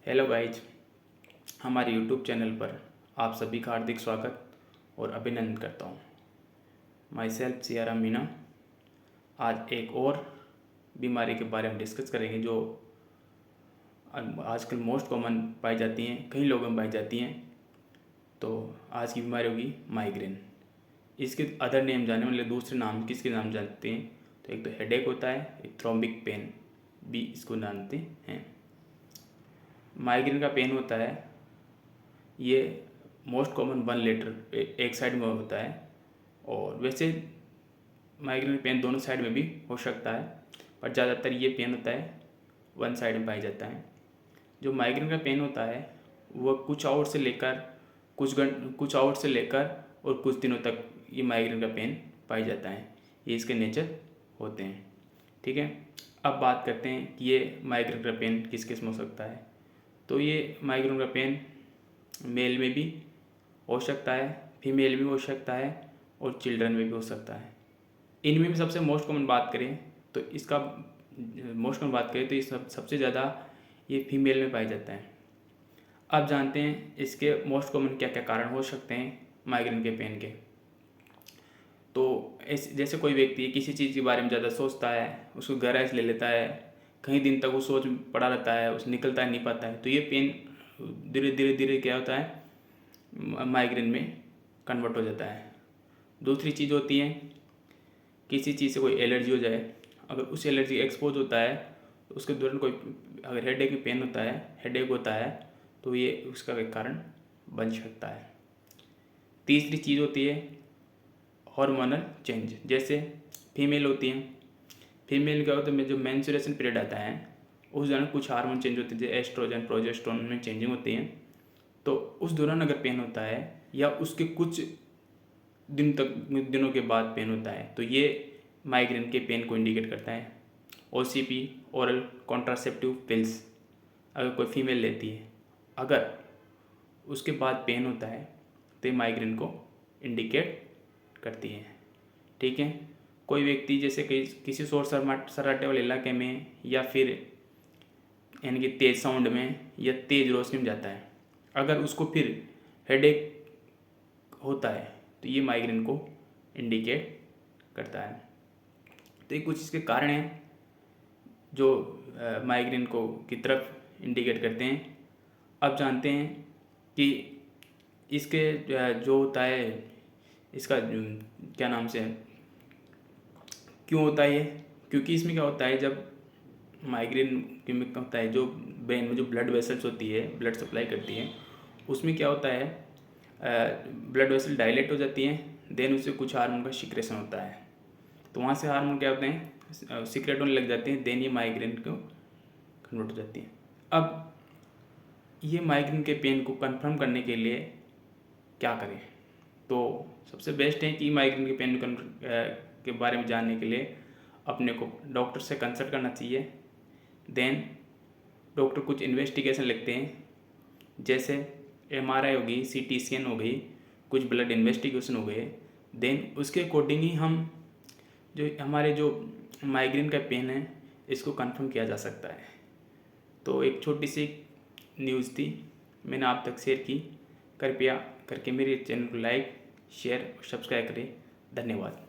Hello guys, हमारे YouTube channel पर आप सभी का हार्दिक स्वागत और अभिनंदन करता हूँ। Myself Siyara Meena. आज एक और बीमारी के बारे में डिस्कस करेंगे जो आजकल मोस्ट कॉमन पाई जाती हैं, कई लोगों में पाई जाती हैं। तो आज की बीमारी होगी माइग्रेन। इसके अदर नेम जाने वाले दूसरे नाम किसके नाम जानते हैं? तो एक तो हेडेक होता है, एक थ्रोम्बिक पेन भी इसको जानते हैं। माइग्रेन का पेन होता है, ये मोस्ट कॉमन 1 लेटर एक साइड में होता है, और वैसे माइग्रेन पेन दोनों साइड में भी हो सकता है, पर ज़्यादातर ये पेन होता है 1 साइड में पाया जाता है। जो माइग्रेन का पेन होता है वो कुछ आवर से लेकर और कुछ दिनों तक ये माइग्रेन का पेन पाया जाता है। ये इसके नेचर होते हैं। ठीक है, अब बात करते हैं कि ये माइग्रेन का पेन किस किस में हो सकता है। तो ये माइग्रेन का पेन मेल में भी हो सकता है, फीमेल में भी हो सकता है और चिल्ड्रन में भी हो सकता है। इनमें भी सबसे मोस्ट कॉमन बात करें तो ये सबसे ज़्यादा ये फीमेल में पाया जाता है। अब जानते हैं इसके मोस्ट कॉमन क्या क्या कारण हो सकते हैं माइग्रेन के पेन के। तो जैसे कोई व्यक्ति किसी चीज़ के बारे में ज़्यादा सोचता है, उसको गहराई से ले लेता है, कई दिन तक वो सोच पड़ा रहता है, उसे निकलता नहीं पाता है, तो ये पेन धीरे धीरे क्या होता है, माइग्रेन में कन्वर्ट हो जाता है। दूसरी चीज़ होती है किसी चीज़ से कोई एलर्जी हो जाए, अगर उस एलर्जी एक्सपोज होता है तो उसके दौरान कोई अगर हेडेक होता है तो ये उसका एक कारण बन सकता है। तीसरी चीज़ होती है हार्मोनल चेंज। जैसे फीमेल होती हैं, फीमेल क्या होता है, जो मेंस्ट्रुएशन पीरियड आता है उस दौरान कुछ हार्मोन चेंज होते हैं, जैसे एस्ट्रोजन प्रोजेस्टेरोन में चेंजिंग होती है। तो उस दौरान अगर पेन होता है या उसके कुछ दिनों के बाद पेन होता है तो ये माइग्रेन के पेन को इंडिकेट करता है। OCP ओरल कॉन्ट्रासेप्टिव पिल्स अगर कोई फीमेल लेती है, अगर उसके बाद पेन होता है तो ये माइग्रेन को इंडिकेट करती है। ठीक है, कोई व्यक्ति जैसे किसी शोर सराटे वाले इलाके में या फिर यानी कि तेज़ साउंड में या तेज़ रोशनी में जाता है, अगर उसको फिर हेडेक होता है तो ये माइग्रेन को इंडिकेट करता है। तो ये कुछ इसके कारण हैं जो माइग्रेन को की तरफ इंडिकेट करते हैं। अब जानते हैं कि इसके जो होता है इसका क्या नाम से क्यों होता है ये, क्योंकि इसमें क्या होता है, जब माइग्रेन में होता है जो ब्रेन में जो ब्लड वेसल्स होती है, ब्लड सप्लाई करती है, उसमें क्या होता है, ब्लड वेसल डायलेट हो जाती है, देन उससे कुछ हार्मोन का सिक्रेशन होता है। तो वहाँ से हार्मोन क्या होते हैं, सिक्रेट होने लग जाते हैं, देन ये माइग्रेन को कन्वर्ट हो जाती है। अब ये माइग्रेन के पेन को कंफर्म करने के लिए क्या करें? तो सबसे बेस्ट है कि माइग्रेन के पेन के बारे में जानने के लिए अपने को डॉक्टर से कंसल्ट करना चाहिए। देन डॉक्टर कुछ इन्वेस्टिगेशन लिखते हैं, जैसे MRI होगी, CT स्कैन हो गई, कुछ ब्लड इन्वेस्टिगेशन हो गए। देन उसके अकॉर्डिंग ही हम जो माइग्रेन का पेन है इसको कंफर्म किया जा सकता है। तो एक छोटी सी न्यूज़ थी, मैंने आप तक शेयर की। कृपया करके मेरे चैनल को लाइक, शेयर और सब्सक्राइब करें। धन्यवाद।